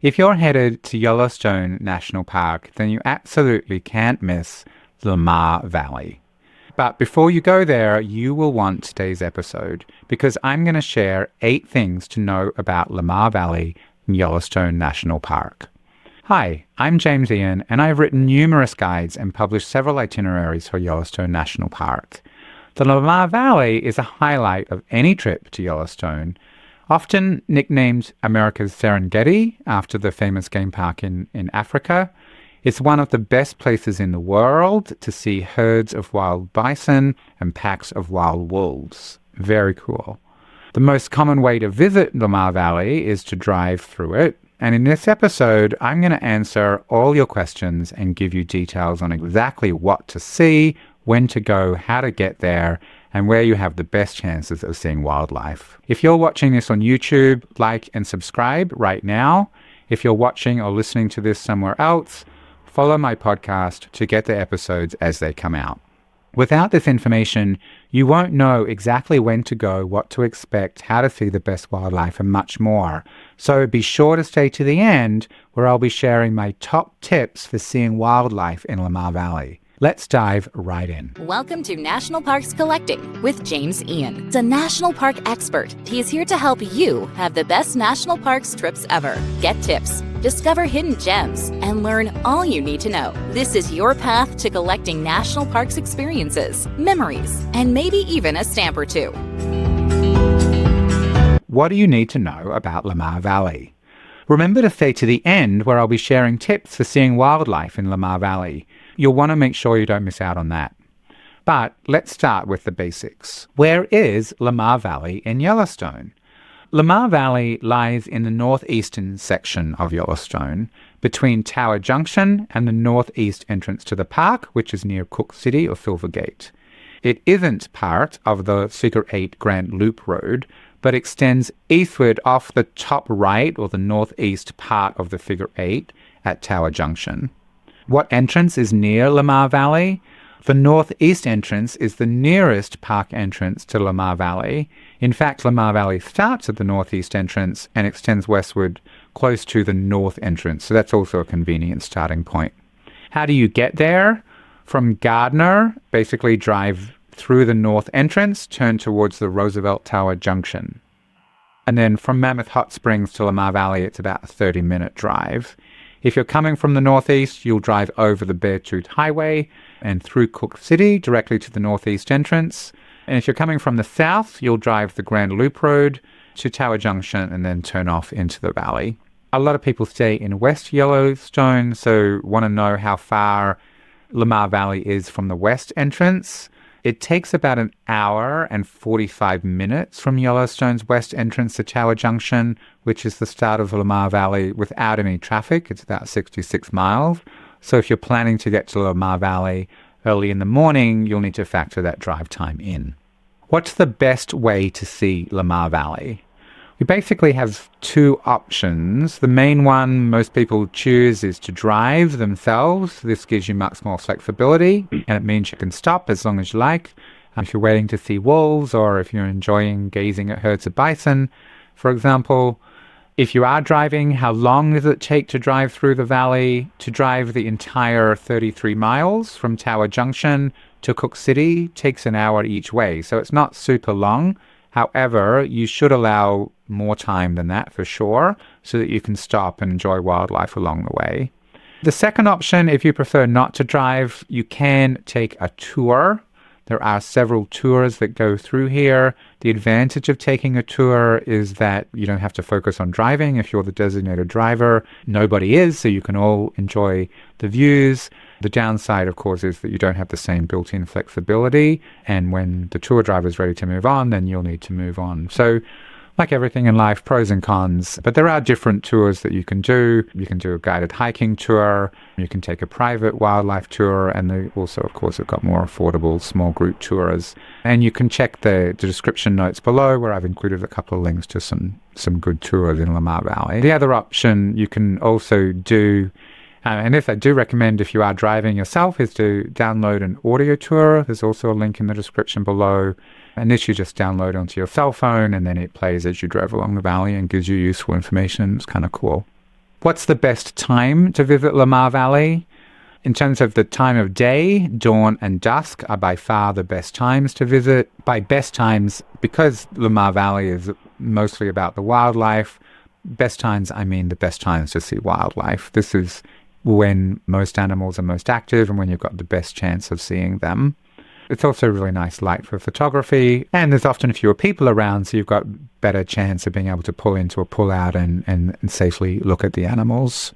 If you're headed to Yellowstone National Park, then you absolutely can't miss Lamar Valley. But before you go there, you will want today's episode because I'm going to share 8 things to know about Lamar Valley in Yellowstone National Park. Hi, I'm James Ian, and I've written numerous guides and published several itineraries for Yellowstone National Park. The Lamar Valley is a highlight of any trip to Yellowstone, often nicknamed America's Serengeti after the famous game park in Africa. It's one of the best places in the world to see herds of wild bison and packs of wild wolves. Very cool. The most common way to visit Lamar Valley is to drive through it. And in this episode, I'm going to answer all your questions and give you details on exactly what to see, when to go, how to get there, and where you have the best chances of seeing wildlife. If you're watching this on YouTube, like and subscribe right now. If you're watching or listening to this somewhere else, follow my podcast to get the episodes as they come out. Without this information, you won't know exactly when to go, what to expect, how to see the best wildlife, and much more. So be sure to stay to the end, where I'll be sharing my top tips for seeing wildlife in Lamar Valley. Let's dive right in. Welcome to National Parks Collecting with James Ian. He's a national park expert. He is here to help you have the best national parks trips ever. Get tips, discover hidden gems, and learn all you need to know. This is your path to collecting national parks experiences, memories, and maybe even a stamp or two. What do you need to know about Lamar Valley? Remember to stay to the end, where I'll be sharing tips for seeing wildlife in Lamar Valley. You'll want to make sure you don't miss out on that. But let's start with the basics. Where is Lamar Valley in Yellowstone? Lamar Valley lies in the northeastern section of Yellowstone, between Tower Junction and the northeast entrance to the park, which is near Cook City or Silver Gate. It isn't part of the Figure 8 Grand Loop Road, but extends eastward off the top right or the northeast part of the Figure 8 at Tower Junction. What entrance is near Lamar Valley? The northeast entrance is the nearest park entrance to Lamar Valley. In fact, Lamar Valley starts at the northeast entrance and extends westward close to the north entrance, so that's also a convenient starting point. How do you get there? From Gardner, basically drive through the north entrance, turn towards the Roosevelt Tower Junction. And then from Mammoth Hot Springs to Lamar Valley, it's about a 30-minute drive. If you're coming from the northeast, you'll drive over the Beartooth Highway and through Cook City directly to the northeast entrance. And if you're coming from the south, you'll drive the Grand Loop Road to Tower Junction and then turn off into the valley. A lot of people stay in West Yellowstone, so want to know how far Lamar Valley is from the west entrance. It takes about an hour and 45 minutes from Yellowstone's west entrance to Tower Junction, which is the start of Lamar Valley, without any traffic. It's about 66 miles. So if you're planning to get to Lamar Valley early in the morning, you'll need to factor that drive time in. What's the best way to see Lamar Valley? We basically have 2 options. The main one most people choose is to drive themselves. This gives you much more flexibility, and it means you can stop as long as you like. If you're waiting to see wolves, or if you're enjoying gazing at herds of bison, for example. If you are driving, how long does it take to drive through the valley? To drive the entire 33 miles from Tower Junction to Cook City takes an hour each way, so it's not super long. However, you should allow more time than that for sure, so that you can stop and enjoy wildlife along the way. The second option, if you prefer not to drive, you can take a tour. There are several tours that go through here. The advantage of taking a tour is that you don't have to focus on driving. If you're the designated driver, nobody is, so you can all enjoy the views. The downside, of course, is that you don't have the same built-in flexibility, and when the tour driver is ready to move on, then you'll need to move on. So, like everything in life, pros and cons, but there are different tours that you can do. You can do a guided hiking tour, you can take a private wildlife tour, and they also, of course, have got more affordable small group tours. And you can check the description notes below, where I've included a couple of links to some good tours in Lamar Valley. The other option you can also do, and this I do recommend if you are driving yourself, is to download an audio tour. There's also a link in the description below. And this you just download onto your cell phone, and then it plays as you drive along the valley and gives you useful information. It's kind of cool. What's the best time to visit Lamar Valley? In terms of the time of day, dawn and dusk are by far the best times to visit. By best times, because Lamar Valley is mostly about the wildlife, best times, I mean the best times to see wildlife. This is when most animals are most active and when you've got the best chance of seeing them. It's also really nice light for photography, and there's often fewer people around, so you've got better chance of being able to pull into or pull out and safely look at the animals.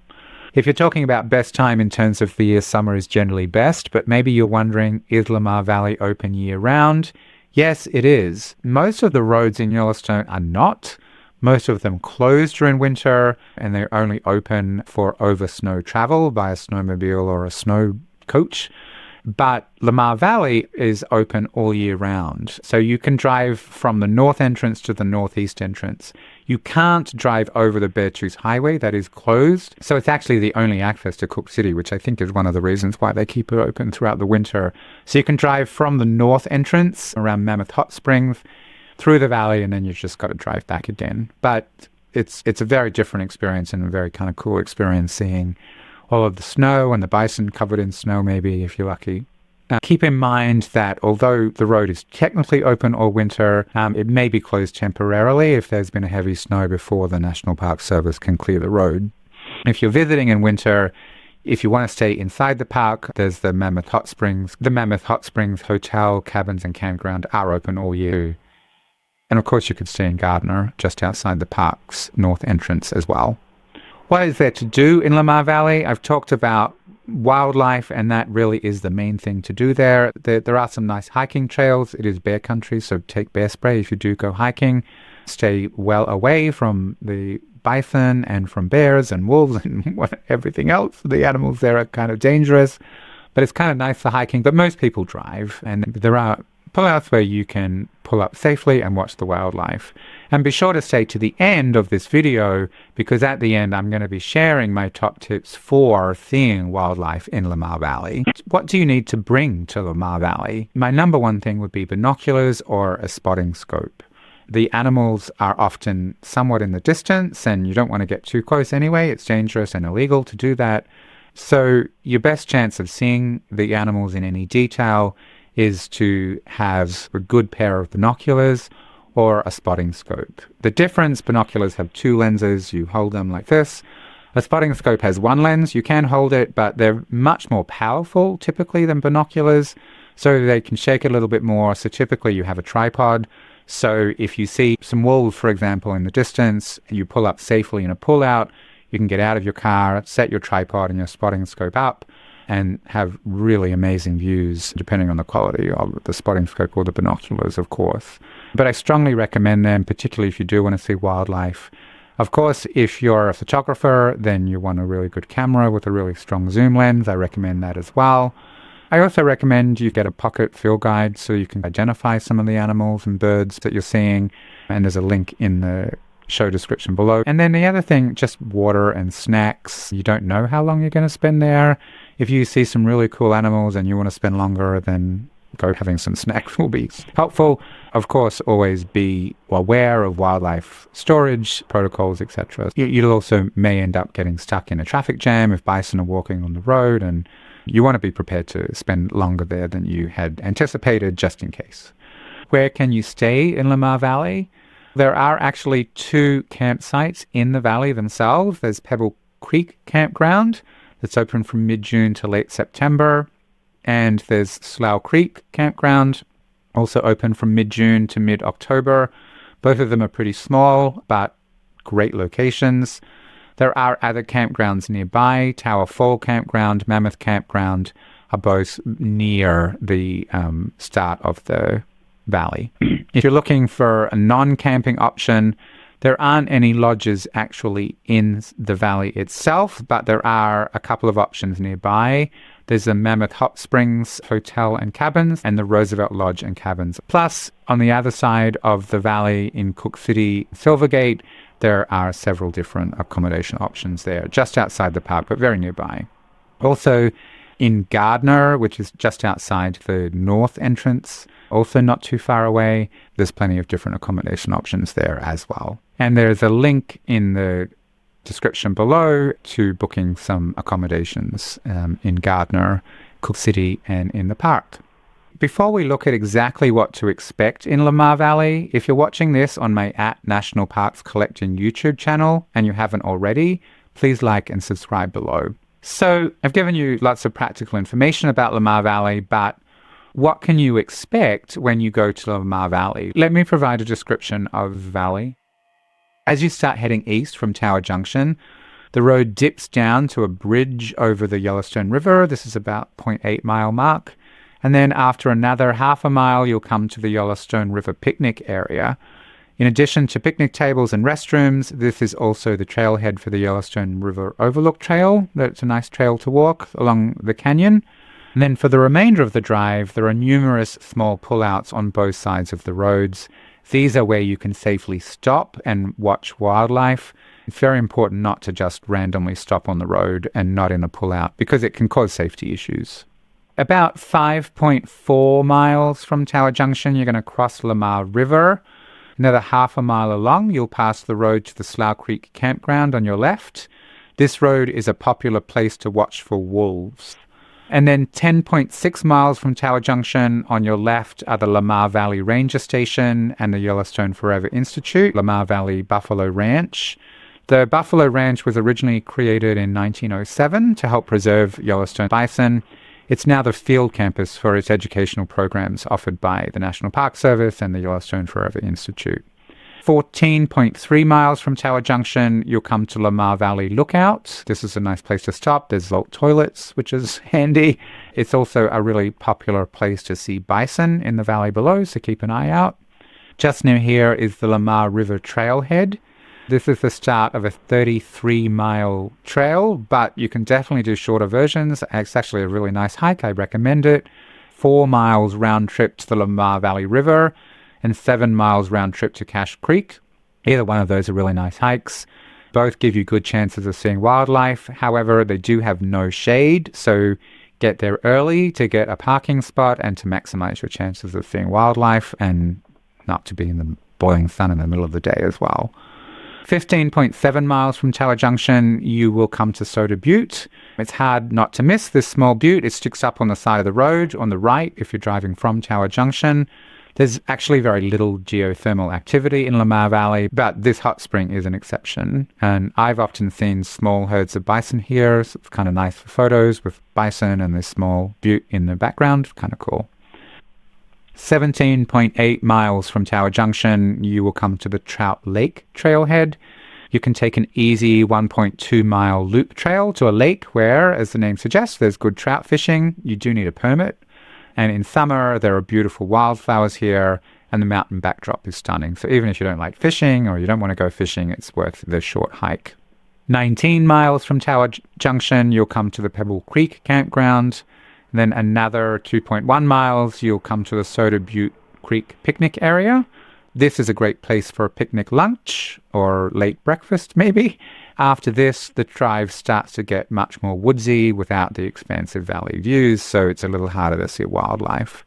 If you're talking about best time in terms of the year, summer is generally best, but maybe you're wondering, is Lamar Valley open year-round? Yes, it is. Most of the roads in Yellowstone are not. Most of them close during winter, and they're only open for over-snow travel by a snowmobile or a snow coach. But Lamar Valley is open all year round. So you can drive from the north entrance to the northeast entrance. You can't drive over the Beartooth Highway, that is closed. So it's actually the only access to Cook City, which I think is one of the reasons why they keep it open throughout the winter. So you can drive from the north entrance around Mammoth Hot Springs through the valley, and then you've just got to drive back again. But it's a very different experience and a very kind of cool experience seeing all of the snow and the bison covered in snow, maybe, if you're lucky. Keep in mind that although the road is technically open all winter, it may be closed temporarily if there's been a heavy snow before the National Park Service can clear the road. If you're visiting in winter, if you want to stay inside the park, there's the Mammoth Hot Springs. The Mammoth Hot Springs Hotel, cabins and campground are open all year. And of course you could stay in Gardner, just outside the park's north entrance as well. What is there to do in Lamar Valley? I've talked about wildlife, and that really is the main thing to do there. There are some nice hiking trails. It is bear country, so take bear spray if you do go hiking. Stay well away from the bison and from bears and wolves and everything else. The animals there are kind of dangerous, but it's kind of nice for hiking. But most people drive, and there are pullouts where you can pull up safely and watch the wildlife. And be sure to stay to the end of this video, because at the end I'm going to be sharing my top tips for seeing wildlife in Lamar Valley. What do you need to bring to Lamar Valley? My number one thing would be binoculars or a spotting scope. The animals are often somewhat in the distance, and you don't want to get too close anyway. It's dangerous and illegal to do that. So your best chance of seeing the animals in any detail is to have a good pair of binoculars or a spotting scope. The difference, binoculars have two lenses. You hold them like this. A spotting scope has one lens. You can hold it, but they're much more powerful typically than binoculars, so they can shake a little bit more. So typically you have a tripod. So if you see some wolves, for example, in the distance, you pull up safely in a pull-out, you can get out of your car, set your tripod and your spotting scope up, and have really amazing views, depending on the quality of the spotting scope or the binoculars, of course. But I strongly recommend them, particularly if you do want to see wildlife. Of course, if you're a photographer, then you want a really good camera with a really strong zoom lens. I recommend that as well. I also recommend you get a pocket field guide so you can identify some of the animals and birds that you're seeing. And there's a link in the show description below. And then the other thing, just water and snacks. You don't know how long you're going to spend there. If you see some really cool animals and you want to spend longer, then go having some snacks will be helpful. Of course, always be aware of wildlife storage protocols, etc. You also may end up getting stuck in a traffic jam if bison are walking on the road, and you want to be prepared to spend longer there than you had anticipated, just in case. Where can you stay in Lamar Valley? There are actually two campsites in the valley themselves. There's Pebble Creek Campground that's open from mid-June to late September. And there's Slough Creek Campground, also open from mid-June to mid-October. Both of them are pretty small, but great locations. There are other campgrounds nearby. Tower Fall Campground, Mammoth Campground are both near the start of the valley. If you're looking for a non-camping option, there aren't any lodges actually in the valley itself, but there are a couple of options nearby. There's the Mammoth Hot Springs Hotel and Cabins and the Roosevelt Lodge and Cabins. Plus, on the other side of the valley in Cook City, Silvergate, there are several different accommodation options there, just outside the park, but very nearby. Also, in Gardner, which is just outside the north entrance, also not too far away, there's plenty of different accommodation options there as well. And there's a link in the description below to booking some accommodations in Gardner, Cook City, and in the park. Before we look at exactly what to expect in Lamar Valley, if you're watching this on my @National Parks Collecting YouTube channel and you haven't already, please like and subscribe below. So I've given you lots of practical information about Lamar Valley, but what can you expect when you go to Lamar Valley? Let me provide a description of the valley. As you start heading east from Tower Junction, the road dips down to a bridge over the Yellowstone River. This is about 0.8 mile mark. And then after another half a mile, you'll come to the Yellowstone River picnic area. In addition to picnic tables and restrooms, this is also the trailhead for the Yellowstone River Overlook Trail. That's a nice trail to walk along the canyon. And then for the remainder of the drive, there are numerous small pullouts on both sides of the roads. These are where you can safely stop and watch wildlife. It's very important not to just randomly stop on the road and not in a pullout because it can cause safety issues. About 5.4 miles from Tower Junction, you're going to cross Lamar River. Another half a mile along, you'll pass the road to the Slough Creek campground on your left. This road is a popular place to watch for wolves. And then 10.6 miles from Tower Junction on your left are the Lamar Valley Ranger Station and the Yellowstone Forever Institute, Lamar Valley Buffalo Ranch. The Buffalo Ranch was originally created in 1907 to help preserve Yellowstone bison. It's now the field campus for its educational programs offered by the National Park Service and the Yellowstone Forever Institute. 14.3 miles from Tower Junction, you'll come to Lamar Valley Lookout. This is a nice place to stop. There's vault toilets, which is handy. It's also a really popular place to see bison in the valley below, so keep an eye out. Just near here is the Lamar River Trailhead. This is the start of a 33-mile trail, but you can definitely do shorter versions. It's actually a really nice hike. I recommend it. 4 miles round trip to the Lamar Valley River and 7 miles round trip to Cache Creek. Either one of those are really nice hikes. Both give you good chances of seeing wildlife. However, they do have no shade, so get there early to get a parking spot and to maximize your chances of seeing wildlife and not to be in the boiling sun in the middle of the day as well. 15.7 miles from Tower Junction, you will come to Soda Butte. It's hard not to miss this small butte. It sticks up on the side of the road on the right if you're driving from Tower Junction. There's actually very little geothermal activity in Lamar Valley, but this hot spring is an exception. And I've often seen small herds of bison here, so it's kind of nice for photos with bison and this small butte in the background. Kind of cool. 17.8 miles from Tower Junction, you will come to the Trout Lake Trailhead. You can take an easy 1.2 mile loop trail to a lake where, as the name suggests, there's good trout fishing. You do need a permit. And in summer, there are beautiful wildflowers here, and the mountain backdrop is stunning. So even if you don't like fishing or you don't want to go fishing, it's worth the short hike. 19 miles from Tower Junction, you'll come to the Pebble Creek campground. Then another 2.1 miles, you'll come to the Soda Butte Creek picnic area. This is a great place for a picnic lunch or late breakfast, maybe. After this, the drive starts to get much more woodsy without the expansive valley views, so it's a little harder to see wildlife.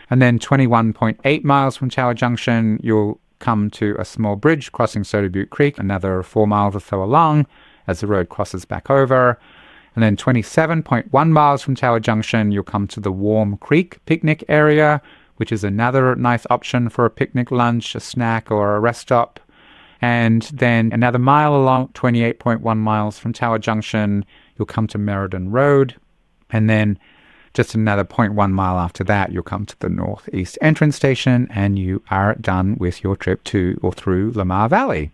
And then 21.8 miles from Tower Junction, you'll come to a small bridge crossing Soda Butte Creek, another 4 miles or so along as the road crosses back over. And then 27.1 miles from Tower Junction, you'll come to the Warm Creek picnic area, which is another nice option for a picnic lunch, a snack, or a rest stop. And then another mile along, 28.1 miles from Tower Junction, you'll come to Meriden Road. And then just another 0.1 mile after that, you'll come to the Northeast Entrance Station, and you are done with your trip to or through Lamar Valley.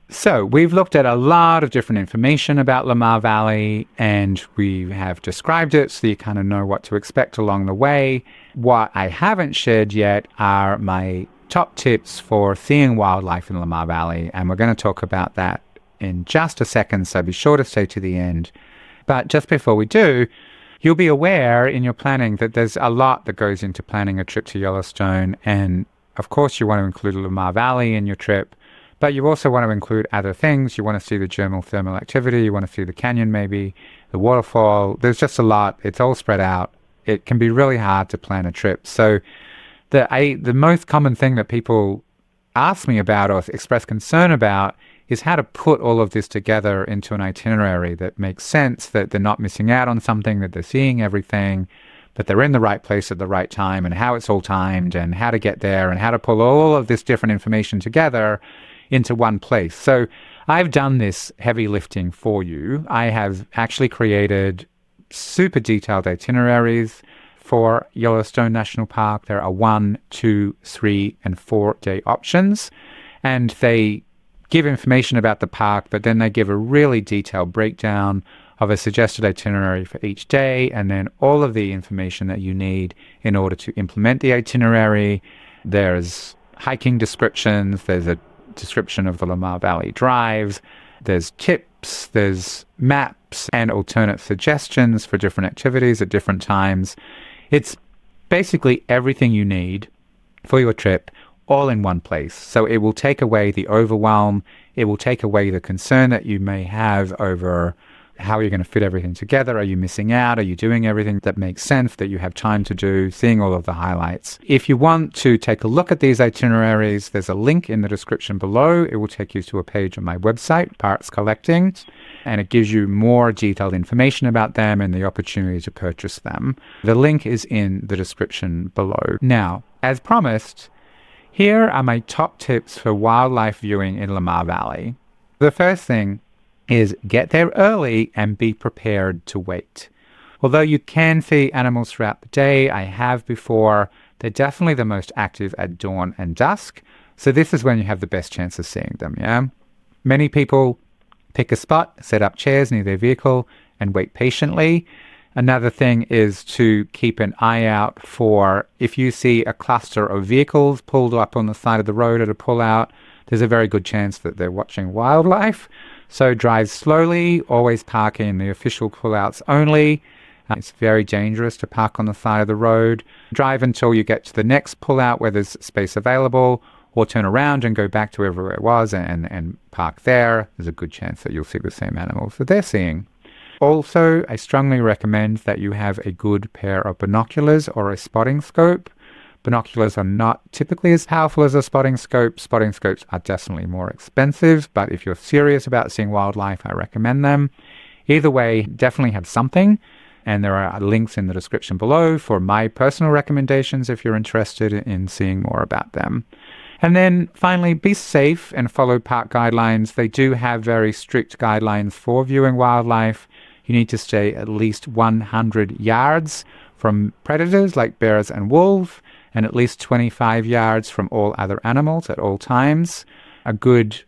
So we've looked at a lot of different information about Lamar Valley, and we have described it so you kind of know what to expect along the way. What I haven't shared yet are my top tips for seeing wildlife in Lamar Valley, and we're going to talk about that in just a second, so be sure to stay to the end. But just before we do, you'll be aware in your planning that there's a lot that goes into planning a trip to Yellowstone, and of course you want to include Lamar Valley in your trip. But you also want to include other things. You want to see the geothermal activity. You want to see the canyon maybe, the waterfall. There's just a lot. It's all spread out. It can be really hard to plan a trip. So the most common thing that people ask me about or express concern about is how to put all of this together into an itinerary that makes sense, that they're not missing out on something, that they're seeing everything, that they're in the right place at the right time, and how it's all timed, and how to get there, and how to pull all of this different information together into one place. So I've done this heavy lifting for you. I have actually created super detailed itineraries for Yellowstone National Park. There are 1, 2, 3, and 4-day options, and they give information about the park, but then they give a really detailed breakdown of a suggested itinerary for each day, and then all of the information that you need in order to implement the itinerary. There's hiking descriptions, there's a description of the Lamar Valley drives, there's tips, there's maps and alternate suggestions for different activities at different times. It's basically everything you need for your trip all in one place. So it will take away the overwhelm, it will take away the concern that you may have over how you're going to fit everything together. Are you missing out? Are you doing everything that makes sense, that you have time to do, seeing all of the highlights? If you want to take a look at these itineraries, there's a link in the description below. It will take you to a page on my website, Parks Collecting, and it gives you more detailed information about them and the opportunity to purchase them. The link is in the description below. Now, as promised, here are my top tips for wildlife viewing in Lamar Valley. The first thing is get there early and be prepared to wait. Although you can see animals throughout the day, I have before, they're definitely the most active at dawn and dusk. So this is when you have the best chance of seeing them, yeah? Many people pick a spot, set up chairs near their vehicle, and wait patiently. Another thing is to keep an eye out for if you see a cluster of vehicles pulled up on the side of the road at a pullout, there's a very good chance that they're watching wildlife. So drive slowly, always park in the official pullouts only. It's very dangerous to park on the side of the road. Drive until you get to the next pullout where there's space available, or turn around and go back to wherever it was and park there. There's a good chance that you'll see the same animals that they're seeing. Also, I strongly recommend that you have a good pair of binoculars or a spotting scope. Binoculars are not typically as powerful as a spotting scope. Spotting scopes are definitely more expensive, but if you're serious about seeing wildlife, I recommend them. Either way, definitely have something, and there are links in the description below for my personal recommendations if you're interested in seeing more about them. And then finally, be safe and follow park guidelines. They do have very strict guidelines for viewing wildlife. You need to stay at least 100 yards from predators like bears and wolves, and at least 25 yards from all other animals at all times. A good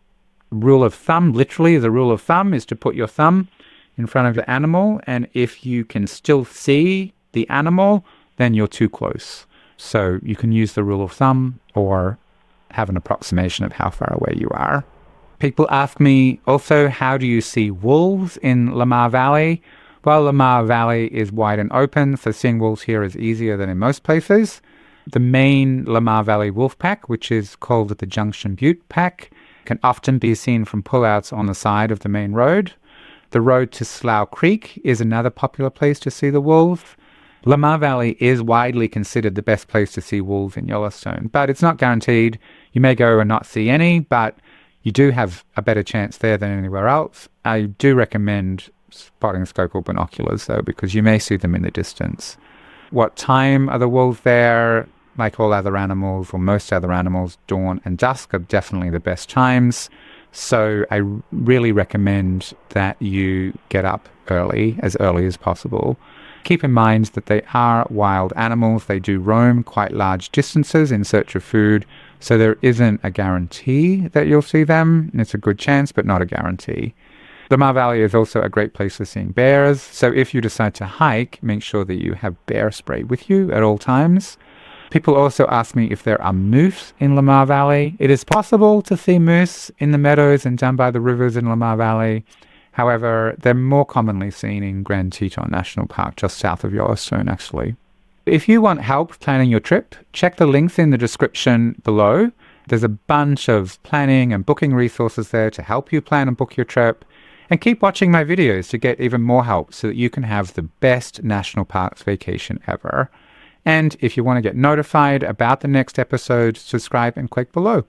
rule of thumb, literally the rule of thumb, is to put your thumb in front of the animal, and if you can still see the animal, then you're too close. So you can use the rule of thumb or have an approximation of how far away you are. People ask me also, how do you see wolves in Lamar Valley? Well, Lamar Valley is wide and open, so seeing wolves here is easier than in most places. The main Lamar Valley wolf pack, which is called the Junction Butte Pack, can often be seen from pullouts on the side of the main road. The road to Slough Creek is another popular place to see the wolves. Lamar Valley is widely considered the best place to see wolves in Yellowstone, but it's not guaranteed. You may go and not see any, but you do have a better chance there than anywhere else. I do recommend spotting scope or binoculars, though, because you may see them in the distance. What time are the wolves there? Like all other animals, or most other animals, dawn and dusk are definitely the best times. So I really recommend that you get up early as possible. Keep in mind that they are wild animals. They do roam quite large distances in search of food, so there isn't a guarantee that you'll see them. It's a good chance, but not a guarantee. Lamar Valley is also a great place for seeing bears, so if you decide to hike, make sure that you have bear spray with you at all times. People also ask me if there are moose in Lamar Valley. It is possible to see moose in the meadows and down by the rivers in Lamar Valley. However, they're more commonly seen in Grand Teton National Park, just south of Yellowstone, actually. If you want help planning your trip, check the links in the description below. There's a bunch of planning and booking resources there to help you plan and book your trip. And keep watching my videos to get even more help so that you can have the best national parks vacation ever. And if you want to get notified about the next episode, subscribe and click below.